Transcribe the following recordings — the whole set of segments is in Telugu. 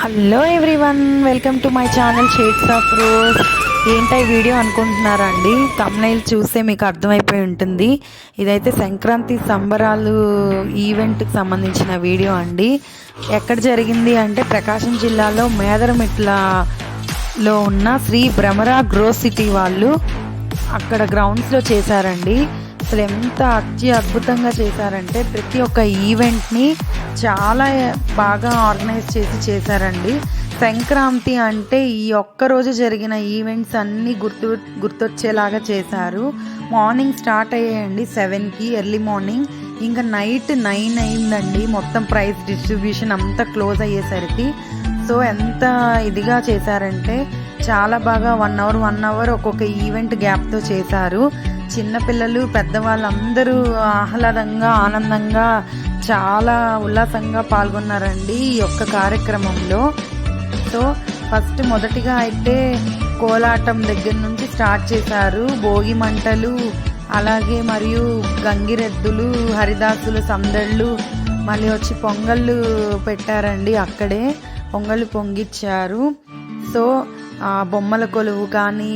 Hello everyone, welcome to my channel shades of rose. ఏంటై వీడియో అనుకుంటున్నారా అండి? తమ్నైల్ చూస్తే మీకు అర్థమైపోయి ఉంటుంది. ఇదైతే సంక్రాంతి సంబరాలు ఈవెంట్కి సంబంధించిన వీడియో అండి. ఎక్కడ జరిగింది అంటే ప్రకాశం జిల్లాలో మేదరమిట్లలో ఉన్న శ్రీ భ్రమరా గ్రో సిటీ వాళ్ళు అక్కడ గ్రౌండ్స్లో చేశారండి. అసలు ఎంత అద్భుతంగా చేశారంటే ప్రతి ఒక్క ఈవెంట్ని చాలా బాగా ఆర్గనైజ్ చేశారండి. సంక్రాంతి అంటే ఈ ఒక్కరోజు జరిగిన ఈవెంట్స్ అన్నీ గుర్తొచ్చేలాగా చేశారు. మార్నింగ్ స్టార్ట్ అయ్యాయండి 7కి ఎర్లీ మార్నింగ్, ఇంకా నైట్ 9 అయిందండి మొత్తం ప్రైజ్ డిస్ట్రిబ్యూషన్ అంతా క్లోజ్ అయ్యేసరికి. సో ఎంత ఇదిగా చేశారంటే చాలా బాగా 1 అవర్ ఒక్కొక్క ఈవెంట్ గ్యాప్తో చేశారు. చిన్నపిల్లలు పెద్దవాళ్ళందరూ ఆహ్లాదంగా ఆనందంగా చాలా ఉల్లాసంగా పాల్గొన్నారండి ఈ యొక్క కార్యక్రమంలో. సో ఫస్ట్ మొదటిగా అయితే కోలాటం దగ్గర నుంచి స్టార్ట్ చేశారు. భోగి మంటలు, అలాగే మరియు గంగిరెద్దులు, హరిదాసుల సందళ్ళు, మళ్ళీ వచ్చి పొంగళ్ళు పెట్టారండి. అక్కడే పొంగళ్ళు పొంగిచ్చారు. సో బొమ్మల కొలువు కానీ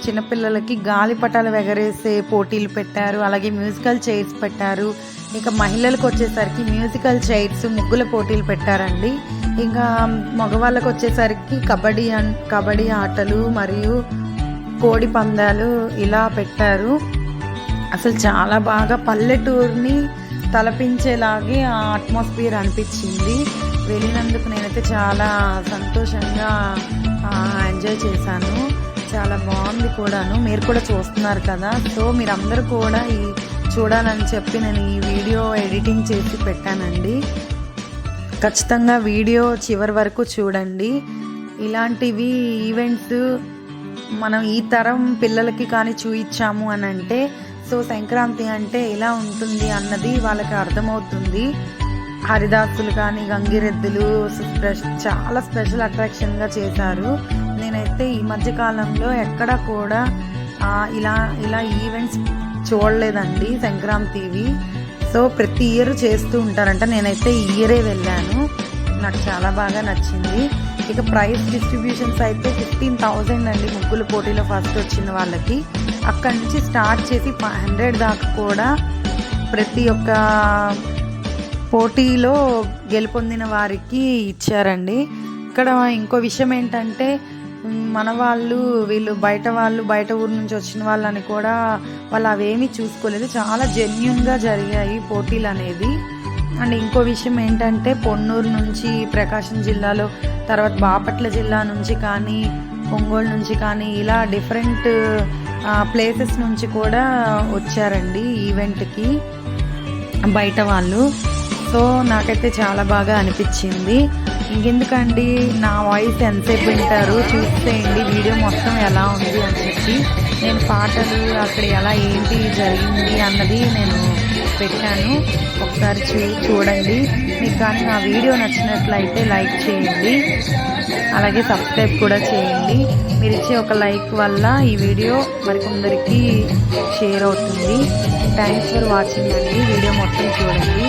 చిన్నపిల్లలకి గాలిపటాలు ఎగరేసే పోటీలు పెట్టారు. అలాగే మ్యూజికల్ చైర్స్ పెట్టారు. ఇంకా మహిళలకు వచ్చేసరికి మ్యూజికల్ చైర్స్, ముగ్గుల పోటీలు పెట్టారండి. ఇంకా మగవాళ్ళకు వచ్చేసరికి కబడ్డీ ఆటలు మరియు కోడి పందాలు ఇలా పెట్టారు. అసలు చాలా బాగా పల్లెటూరుని తలపించేలాగే ఆ అట్మాస్ఫియర్ అనిపించింది. వెళ్ళినందుకు నేనైతే చాలా సంతోషంగా ఎంజాయ్ చేశాను. చాలా బాగుంది కూడాను. మీరు కూడా చూస్తున్నారు కదా. సో మీరందరూ కూడా చూడాలని చెప్పి నేను ఈ వీడియో ఎడిటింగ్ చేసి పెట్టానండి. ఖచ్చితంగా వీడియో చివరి వరకు చూడండి. ఇలాంటివి ఈవెంట్స్ మనం ఈ తరం పిల్లలకి కానీ చూయించాము అని అంటే సో సంక్రాంతి అంటే ఇలా ఉంటుంది అన్నది వాళ్ళకి అర్థమవుతుంది. హరిదాసులు కానీ గంగిరెద్దులు చాలా స్పెషల్ అట్రాక్షన్గా చేశారు. నేనైతే ఈ మధ్యకాలంలో ఎక్కడ కూడా ఇలా ఈవెంట్స్ చూడలేదండి సంక్రాంతివి. సో ప్రతి ఇయర్ చేస్తూ ఉంటారంట. నేనైతే ఈ ఇయరే వెళ్ళాను. నాకు చాలా బాగా నచ్చింది. ఇక ప్రైజ్ డిస్ట్రిబ్యూషన్స్ అయితే 15,000 అండి ముగ్గుల పోటీలో ఫస్ట్ వచ్చిన వాళ్ళకి. అక్కడి నుంచి స్టార్ట్ చేసి 100 దాకా కూడా ప్రతి ఒక్క పోటీలో గెలుపొందిన వారికి ఇచ్చారండి. ఇక్కడ ఇంకో విషయం ఏంటంటే మన వాళ్ళు వీళ్ళు బయట ఊరు నుంచి వచ్చిన వాళ్ళని కూడా వాళ్ళు అవేమీ చూసుకోలేదు. చాలా జెన్యూన్గా జరిగాయి పోటీలు అనేది. అండ్ ఇంకో విషయం ఏంటంటే పొన్నూరు నుంచి, ప్రకాశం జిల్లాలో, తర్వాత బాపట్ల జిల్లా నుంచి కానీ, ఒంగోలు నుంచి కానీ ఇలా డిఫరెంట్ ప్లేసెస్ నుంచి కూడా వచ్చారండి ఈవెంట్కి బయట వాళ్ళు. సో నాకైతే చాలా బాగా అనిపించింది. ఇంకెందుకండి నా వాయిస్ ఎంతసేపు వింటారు, చూసేయండి వీడియో మొత్తం ఎలా ఉంది అని చెప్పి. నేను పాటలు అక్కడ ఎలా ఏంటి జరిగింది అన్నది నేను పెట్టాను. ఒకసారి చూడండి. మీకు కానీ నా వీడియో నచ్చినట్లయితే లైక్ చేయండి, అలాగే సబ్స్క్రైబ్ కూడా చేయండి. మీరు ఇచ్చే ఒక లైక్ వల్ల ఈ వీడియో మరికొందరికి షేర్ అవుతుంది. థ్యాంక్స్ ఫర్ వాచింగ్ అండి. వీడియో మొత్తం చూడండి.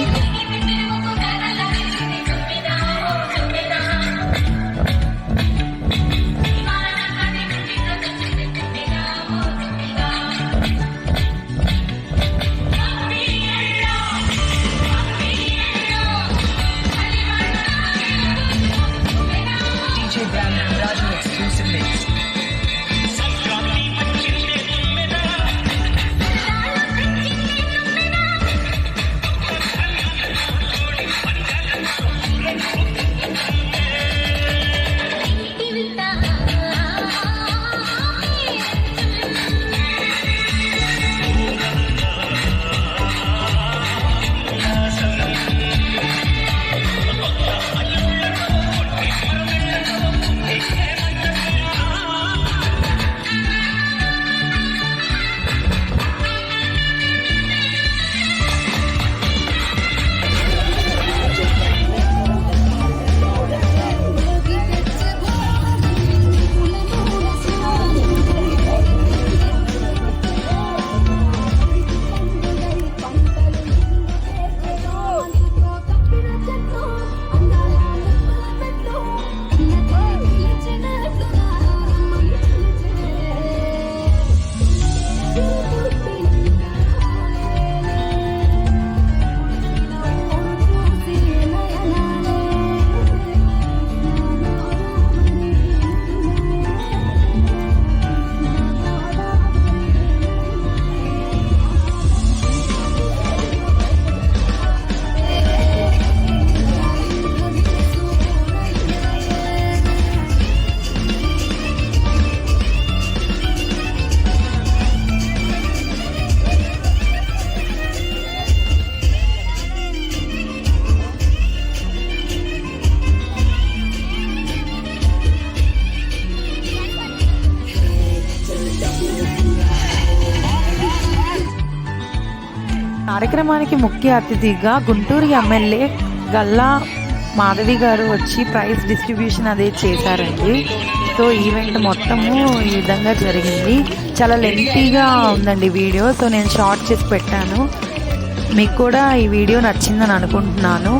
కార్యక్రమానికి ముఖ్య అతిథిగా గుంటూరు ఎమ్మెల్యే గల్లా మాధవి గారు వచ్చి ప్రైజ్ డిస్ట్రిబ్యూషన్ అదే చేశారండి. సో ఈవెంట్ మొత్తము ఈ విధంగా జరిగింది. చాలా లెంతీగా ఉందండి వీడియో, సో నేను షార్ట్ చేసి పెట్టాను. మీకు కూడా ఈ వీడియో నచ్చిందని అనుకుంటున్నాను.